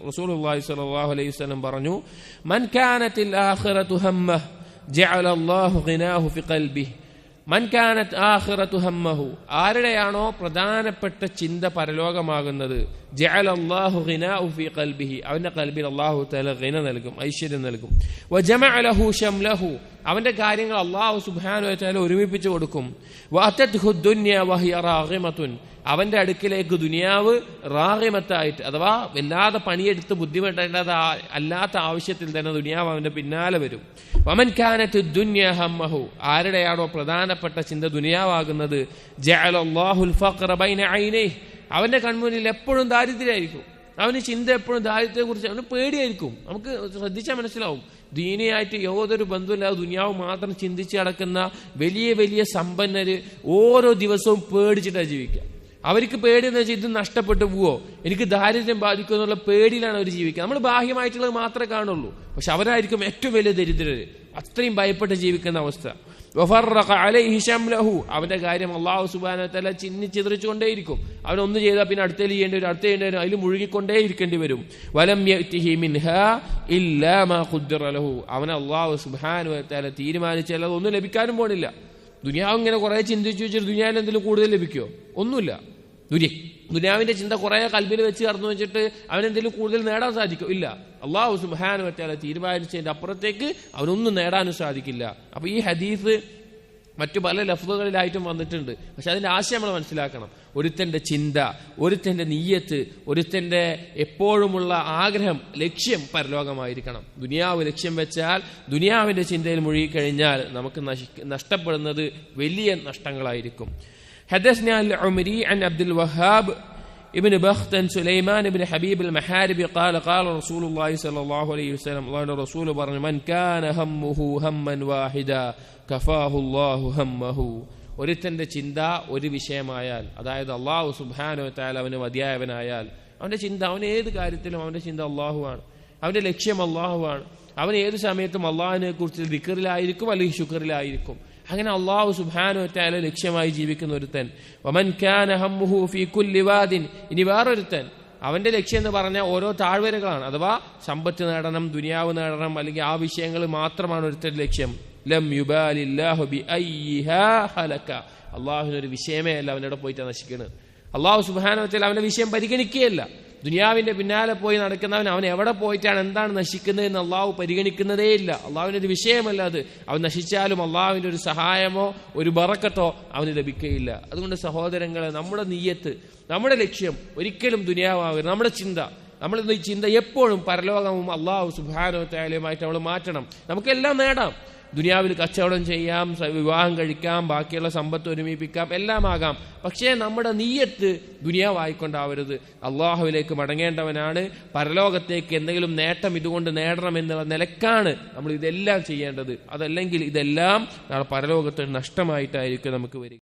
റസൂലുള്ളാഹി സ്വല്ലല്ലാഹു അലൈഹി വസല്ലം പറഞ്ഞു, മൻ കാനത്തിൽ ആഖിറതു ഹമ്മഹ് ജഅല അല്ലാഹു ഗിനാഹു ഫി ഖൽബിഹി. മൻ കാനത്ത് ആഖിറതു ഹമ്മഹു, ആരുടെയാണോ പ്രധാനപ്പെട്ട ചിന്ത പരലോകമാകുന്നത്, ജഅല അല്ലാഹു ഗിനാഹു ഫി ഖൽബിഹി, അവന്റെ ഖൽബിൽ അല്ലാഹു തആല ഗിന നൽകും, ഐശ്വര്യം നൽകും. വജമഅ ലഹു ശംലഹു, അവന്റെ കാര്യങ്ങൾ അല്ലാഹു സുബ്ഹാനഹു വ തആല ഒരുമിപ്പിച്ചു കൊടുക്കും. വഅതത്ഹു ദുനിയ വഹിയ റാഗിമത്തുൻ, അവന്റെ അടുക്കിലേക്ക് ദുനിയാവ് റാഗിമത്തായിട്ട്, അഥവാ വല്ലാതെ പണിയെടുത്ത് ബുദ്ധിമുട്ടേണ്ടത് അല്ലാത്ത ആവശ്യത്തിൽ തന്നെ ദുനിയാവ് അവന്റെ പിന്നാലെ വരും. വമൻ കാനത്ത് ദുനിയ ഹമ്മഹു, ആരുടെയാണോ പ്രധാനപ്പെട്ട ചിന്ത ദുനിയാവാകുന്നത്, ജഅല അല്ലാഹുൽ ഫഖറ ബൈന ഐനൈഹി, അവന്റെ കൺമുന്നിൽ എപ്പോഴും ദാരിദ്ര്യമായിരിക്കും. അവന് ചിന്ത എപ്പോഴും ദാരിദ്ര്യത്തെ കുറിച്ച് അവന് പേടിയായിരിക്കും. നമുക്ക് ശ്രദ്ധിച്ചാൽ മനസ്സിലാവും, ദീനിയായിട്ട് യാതൊരു ബന്ധമില്ലാതെ ദുനിയാവ് മാത്രം ചിന്തിച്ച് നടക്കുന്ന വലിയ വലിയ സമ്പന്നര് ഓരോ ദിവസവും പേടിച്ചിട്ടാണ് ജീവിക്കുക. അവർക്ക് പേടിയെന്ന് വെച്ചാൽ ഇത് നഷ്ടപ്പെട്ടു പോവോ, എനിക്ക് ദാരിദ്ര്യം ബാധിക്കുമോ എന്നുള്ള പേടിയിലാണ് അവർ ജീവിക്കുക. നമ്മൾ ബാഹ്യമായിട്ടുള്ളത് മാത്രമേ കാണുള്ളൂ, പക്ഷെ അവരായിരിക്കും ഏറ്റവും വലിയ ദരിദ്രര്, അത്രയും ഭയപ്പെട്ട് ജീവിക്കുന്ന അവസ്ഥ. വഫറഖ അലൈഹി ശംലഹു, അവന്റെ കാര്യം അല്ലാഹു സുബ്ഹാനഹു വ തആല ചിന്തിച്ചെറിച്ചുകൊണ്ടേയിരിക്കും. അവനൊന്ന് ചെയ്താൽ പിന്നെ അടുത്തേൽ ചെയ്യേണ്ടി വരും, അടുത്ത ചെയ്യേണ്ടി വരും, അതിൽ മുഴുകിക്കൊണ്ടേ ഇരിക്കേണ്ടി വരും. വലം യഅതിഹി മിൻഹാ ഇല്ലാ മാ ഖുദ്ദിറ ലഹു, അവൻ അല്ലാഹു സുബ്ഹാനഹു വ തആല തീരുമാനിച്ചാൽ ഒന്നും ലഭിക്കാനും പോണില്ല. ദുനിയാവ് ഇങ്ങനെ കുറെ ചിന്തിച്ചു വെച്ചിട്ട് ദുനിയാവിൽ എന്തെങ്കിലും കൂടുതൽ ലഭിക്കുമോ? ഒന്നുമില്ല. ദുനിയാവിന്റെ ചിന്ത കുറെ കൽബിൽ വെച്ച് കടന്നു വെച്ചിട്ട് അവനെന്തെങ്കിലും കൂടുതൽ നേടാൻ സാധിക്കും? ഇല്ല. അല്ലാഹു സുബ്ഹാനഹു വ തആല തീരുമാനിച്ചതിന്റെ അപ്പുറത്തേക്ക് അവനൊന്നും നേടാനും സാധിക്കില്ല. അപ്പൊ ഈ ഹദീസ് മറ്റു പല ലഫ്ളുകളിലായിട്ടും വന്നിട്ടുണ്ട്, പക്ഷെ അതിന്റെ ആശയം നമ്മൾ മനസ്സിലാക്കണം. ഒരുത്തന്റെ ചിന്ത, ഒരുത്തന്റെ നിയ്യത്ത്, ഒരുത്തന്റെ എപ്പോഴുമുള്ള ആഗ്രഹം, ലക്ഷ്യം പരലോകമായിരിക്കണം. ദുനിയാവ് ലക്ഷ്യം വെച്ചാൽ, ദുനിയാവിന്റെ ചിന്തയിൽ മുഴുകിക്കഴിഞ്ഞാൽ നമുക്ക് നഷ്ടപ്പെടുന്നത് വലിയ നഷ്ടങ്ങളായിരിക്കും. حدثنا العمري عن عبد الوهاب ابن بختن سليمان ابن حبيب المحاربي قال قال رسول الله صلى الله عليه وسلم, الله رسول പറഞ്ഞു, من كان همه هما واحدا كفاه الله همه. ഒരുത്തന്റെ ചിന്ത ഒരു വിഷയമായാൽ, അതായത് അല്ലാഹു സുബ്ഹാനഹു വ തആല അവന് മതിയായവനായാൽ, അവന്റെ ചിന്ത, അവൻ ഏത് കാര്യത്തിലും അവന്റെ ചിന്ത അല്ലാഹുവാണ്, അവന്റെ ലക്ഷ്യം അല്ലാഹുവാണ്. അവൻ ഏത് സമയത്തും അല്ലാഹുവിനെ കുറിച്ച് ദിക്റിലായിരിക്കും അല്ലെങ്കിൽ ശുക്റിലായിരിക്കും. അങ്ങനെ അല്ലാഹു സുബ്ഹാനഹു വ തആല ലക്ഷ്യമായി ജീവിക്കുന്ന ഒരുത്തൻ. വമൻ കാന ഹമ്മുഹു ഫീ കുല്ലി വാദിൻ, ഇനി വേറൊരുത്തൻ, അവന്റെ ലക്ഷ്യം എന്ന് പറഞ്ഞാൽ ഓരോ താഴ്വരകളാണ്, അഥവാ സമ്പത്ത് നേടണം, ദുനിയാവ് നേടണം, അല്ലെങ്കിൽ ആ വിഷയങ്ങൾ മാത്രമാണ് ഒരുത്തന്റെ ലക്ഷ്യം. ലം യുബാലില്ലാഹു ബിഅയ്യിഹാ ഹലക, അല്ലാഹുവിനൊരു വിഷയമേ അല്ല അവനോട് പോയിട്ട് നശിക്കുന്നത്. അല്ലാഹു സുബ്ഹാനഹു വ തആല അവന്റെ വിഷയം പരിഗണിക്കുകയല്ല. ദുനിയാവിന്റെ പിന്നാലെ പോയി നടക്കുന്നവൻ അവൻ എവിടെ പോയിട്ടാണ് എന്താണ് നശിക്കുന്നത് എന്ന് അള്ളാഹു പരിഗണിക്കുന്നതേ ഇല്ല. അള്ളാഹുവിന്റെ ഒരു വിഷയമല്ല അത്. അവൻ നശിച്ചാലും അള്ളാഹുവിന്റെ ഒരു സഹായമോ ഒരു ബറക്കത്തോ അവന് ലഭിക്കുകയില്ല. അതുകൊണ്ട് സഹോദരങ്ങളെ, നമ്മുടെ നിയ്യത്ത്, നമ്മുടെ ലക്ഷ്യം ഒരിക്കലും ദുനിയാവാകരുത്. നമ്മുടെ ചിന്ത എപ്പോഴും പരലോകവും അള്ളാഹു സുബ്ഹാനഹു വ തആലയുമായിട്ട് നമ്മൾ മാറ്റണം. നമുക്കെല്ലാം നേടാം. ദുനിയാവിൽ കച്ചവടം ചെയ്യാം, വിവാഹം കഴിക്കാം, ബാക്കിയുള്ള സമ്പത്ത് ഒരുമിപ്പിക്കാം, എല്ലാം ആകാം. പക്ഷേ നമ്മുടെ നിയ്യത്ത് ദുനിയാവായിക്കൊണ്ടാവരുത്. അള്ളാഹുവിലേക്ക് മടങ്ങേണ്ടവനാണ്. പരലോകത്തേക്ക് എന്തെങ്കിലും നേട്ടം ഇതുകൊണ്ട് നേടണം എന്നുള്ള നിലക്കാണ് നമ്മൾ ഇതെല്ലാം ചെയ്യേണ്ടത്. അതല്ലെങ്കിൽ ഇതെല്ലാം നാളെ പരലോകത്ത് നഷ്ടമായിട്ടായിരിക്കും നമുക്ക് വരിക.